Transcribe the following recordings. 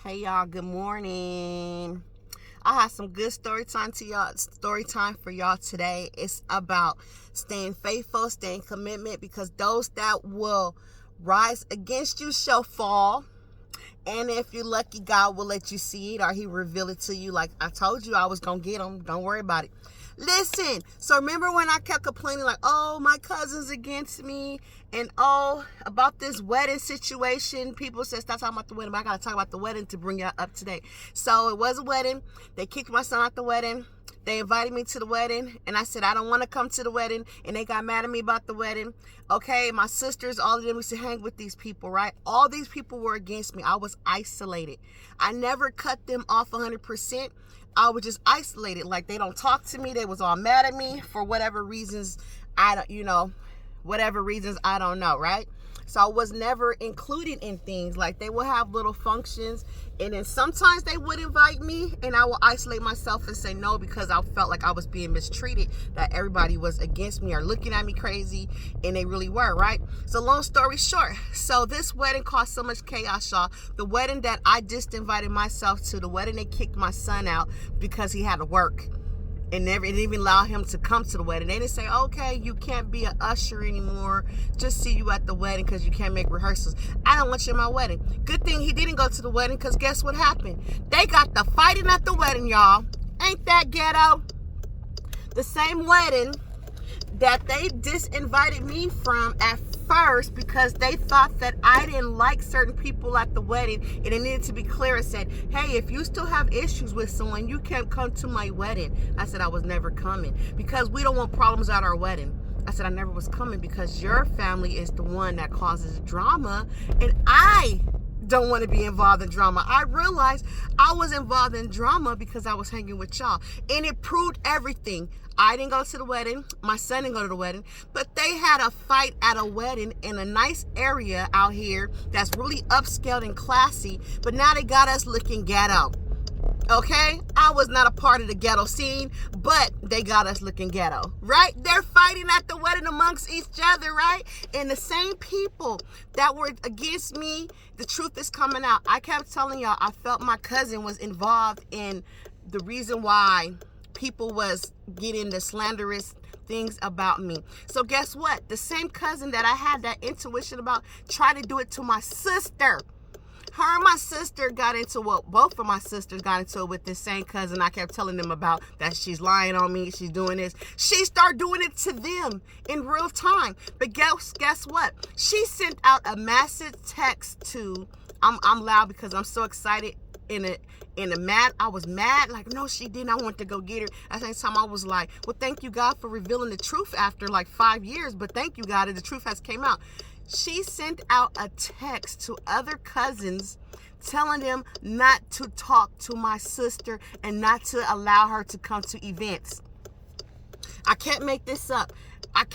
Hey y'all, good morning. I have some good story time for y'all today. It's about staying faithful, staying commitment, because those that will rise against you shall fall. And if you're lucky, God will let you see it, or he reveal it to you. Like I told you I was going to get them. Don't worry about it. Listen, so remember when I kept complaining like, oh, my cousin's against me, and oh, about this wedding situation. People said, stop talking about the wedding, but I got to talk about the wedding to bring y'all up to date. So it was a wedding. They kicked my son out the wedding. They invited me to the wedding, and I said I don't want to come to the wedding, and they got mad at me about the wedding. Okay, my sisters, all of them used to hang with these people, right? All these people were against me. I was isolated. I never cut them off 100%. I was just isolated. Like, they don't talk to me. They was all mad at me for whatever reasons. Whatever reasons, I don't know, right? So I was never included in things. Like, they would have little functions, and then sometimes they would invite me, and I will isolate myself and say no, because I felt like I was being mistreated, that everybody was against me or looking at me crazy, and they really were, right? So long story short, so this wedding caused so much chaos, y'all. The wedding that I just invited myself to, the wedding they kicked my son out because he had to work. And never didn't even allow him to come to the wedding. They didn't say, okay, you can't be an usher anymore. Just see you at the wedding because you can't make rehearsals. I don't want you at my wedding. Good thing he didn't go to the wedding, because guess what happened? They got the fighting at the wedding, y'all. Ain't that ghetto? The same wedding that they disinvited me from at first because they thought that I didn't like certain people at the wedding, and it needed to be clear and said, hey, if you still have issues with someone, you can't come to my wedding. I said I was never coming because we don't want problems at our wedding. I said I never was coming because your family is the one that causes drama, and I don't want to be involved in drama. I realized I was involved in drama because I was hanging with y'all, and it proved everything. I didn't go to the wedding. My son didn't go to the wedding, but they had a fight at a wedding in a nice area out here that's really upscaled and classy, but now they got us looking ghetto. Okay, I was not a part of the ghetto scene, but they got us looking ghetto, right? They're fighting at the wedding amongst each other, right? And the same people that were against me, the truth is coming out. I kept telling y'all, I felt my cousin was involved in the reason why people was getting the slanderous things about me. So guess what? The same cousin that I had that intuition about tried to do it to my sister. Her and my sister got into what both of my sisters got into it with this same cousin I kept telling them about, that she's lying on me, she's doing this. She started doing it to them in real time. But guess what? She sent out a massive text to, I'm loud because I'm so excited I was mad, like, no, she didn't. I want to go get her. At the same time, I was like, well, thank you, God, for revealing the truth after like 5 years. But thank you, God, the truth has came out. She sent out a text to other cousins telling them not to talk to my sister and not to allow her to come to events. I can't make this up. And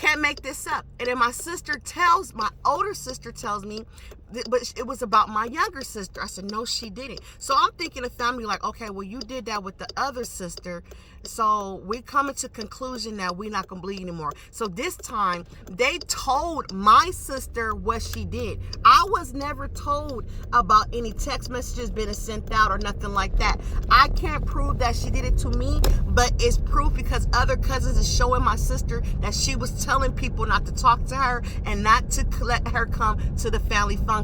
then my older sister tells me, but it was about my younger sister. I said, no, she didn't. So I'm thinking the family like, okay, well, you did that with the other sister. So we're coming to conclusion that we're not going to bleed anymore. So this time they told my sister what she did. I was never told about any text messages being sent out or nothing like that. I can't prove that she did it to me, but it's proof because other cousins is showing my sister that she was telling people not to talk to her and not to let her come to the family functions.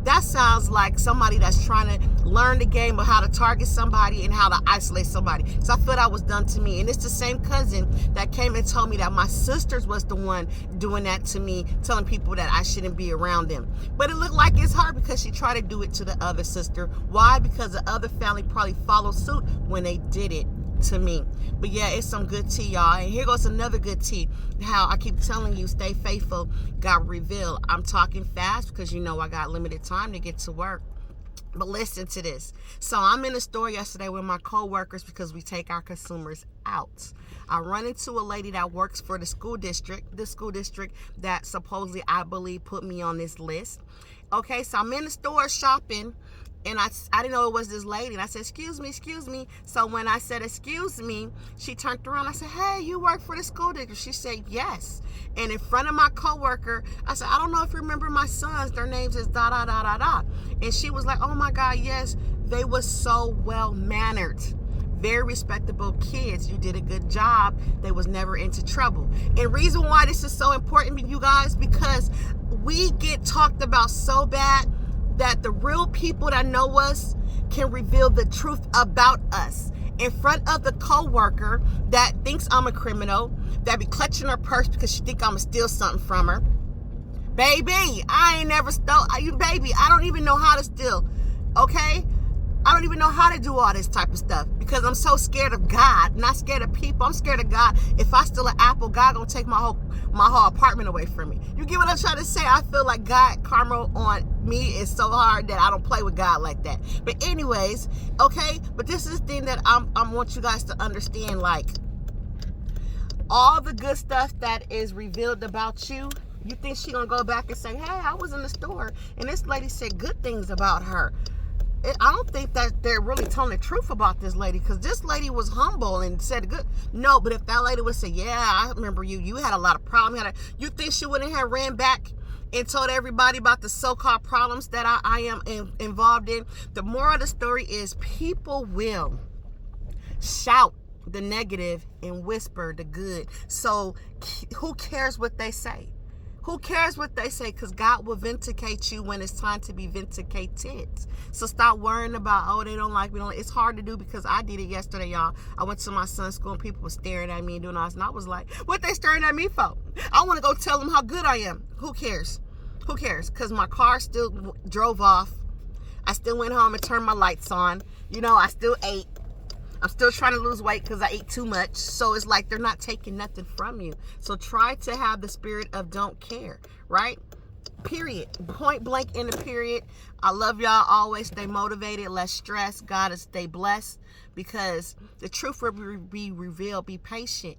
That sounds like somebody that's trying to learn the game of how to target somebody and how to isolate somebody. So I feel that was done to me. And it's the same cousin that came and told me that my sisters was the one doing that to me, telling people that I shouldn't be around them. But it looked like it's her because she tried to do it to the other sister. Why? Because the other family probably followed suit when they did it to me. But yeah, it's some good tea, y'all. And here goes another good tea. How I keep telling you, stay faithful, God reveal. I'm talking fast because I got limited time to get to work. But listen to this. So I'm in a store yesterday with my co-workers because we take our consumers out. I run into a lady that works for the school district that supposedly I believe put me on this list. Okay, so I'm in the store shopping, and I didn't know it was this lady. And I said, excuse me. So when I said, excuse me, she turned around. I said, hey, you work for the school district? She said, yes. And in front of my coworker, I said, I don't know if you remember my sons. Their names is da, da, da, da, da. And she was like, oh my God, yes. They were so well mannered, very respectable kids. You did a good job. They was never into trouble. And reason why this is so important to you guys, because we get talked about so bad that the real people that know us can reveal the truth about us in front of the co-worker that thinks I'm a criminal, that be clutching her purse because she think I'm gonna steal something from her. Baby, I ain't never stole. You baby, I don't even know how to steal. Okay? I don't even know how to do all this type of stuff because I'm so scared of God, not scared of people. I'm scared of God. If I steal an apple, God gonna take my whole apartment away from me. You get what I'm trying to say? I feel like God karma on me is so hard that I don't play with God like that. But anyways, okay. But this is the thing that I want you guys to understand. Like all the good stuff that is revealed about you. You think she gonna go back and say, "Hey, I was in the store and this lady said good things about her." I don't think that they're really telling the truth about this lady, because this lady was humble and said good. No, but if that lady would say, "Yeah, I remember you had a lot of problems," you think she wouldn't have ran back and told everybody about the so-called problems that I am involved in? The moral of the story is people will shout the negative and whisper the good. So who cares what they say? Who cares what they say? Because God will vindicate you when it's time to be vindicated. So stop worrying about, oh, they don't like me. It's hard to do because I did it yesterday, y'all. I went to my son's school and people were staring at me and doing all this. And I was like, what they staring at me for? I want to go tell them how good I am. Who cares? Who cares? Because my car still drove off. I still went home and turned my lights on. You know, I still ate. I'm still trying to lose weight because I ate too much. So it's like they're not taking nothing from you. So try to have the spirit of don't care, right? Period. Point blank in the period. I love y'all. Always stay motivated. Less stress. Gotta stay blessed because the truth will be revealed. Be patient.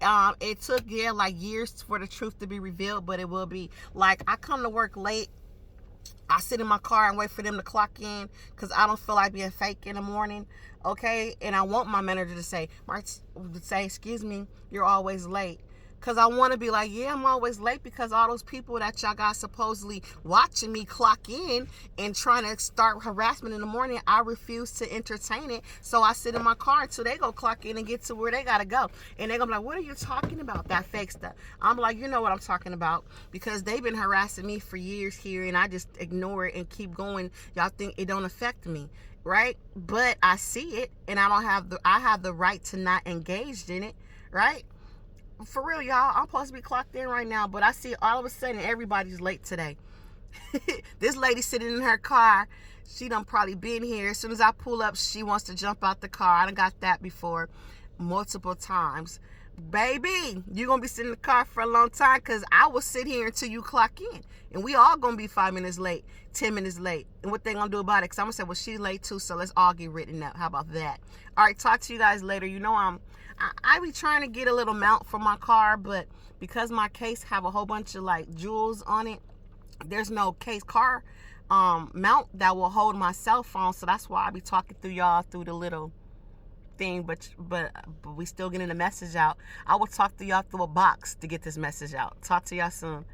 It took, like years for the truth to be revealed, but it will be. Like, I come to work late. I sit in my car and wait for them to clock in because I don't feel like being fake in the morning, okay? And I want my manager to say, excuse me, you're always late. Because I want to be like, yeah, I'm always late because all those people that y'all got supposedly watching me clock in and trying to start harassment in the morning, I refuse to entertain it. So I sit in my car until they go clock in and get to where they got to go. And they're going to be like, what are you talking about, that fake stuff? I'm like, you know what I'm talking about, because they've been harassing me for years here and I just ignore it and keep going. Y'all think it don't affect me, right? But I see it and I have the right to not engage in it, right? For real, y'all, I'm supposed to be clocked in right now, but I see all of a sudden everybody's late today. This lady sitting in her car, she done probably been here. As soon as I pull up, she wants to jump out the car. I done got that before multiple times. Baby, you're going to be sitting in the car for a long time because I will sit here until you clock in. And we all going to be 5 minutes late, 10 minutes late. And what they going to do about it? Because I'm going to say, well, she's late too, so let's all get written up. How about that? All right, talk to you guys later. You know, I be trying to get a little mount for my car, but because my case have a whole bunch of like jewels on it, there's no car mount that will hold my cell phone. So that's why I be talking through y'all through the little thing, but we still getting the message out. I will talk to y'all through a box to get this message out. Talk to y'all soon.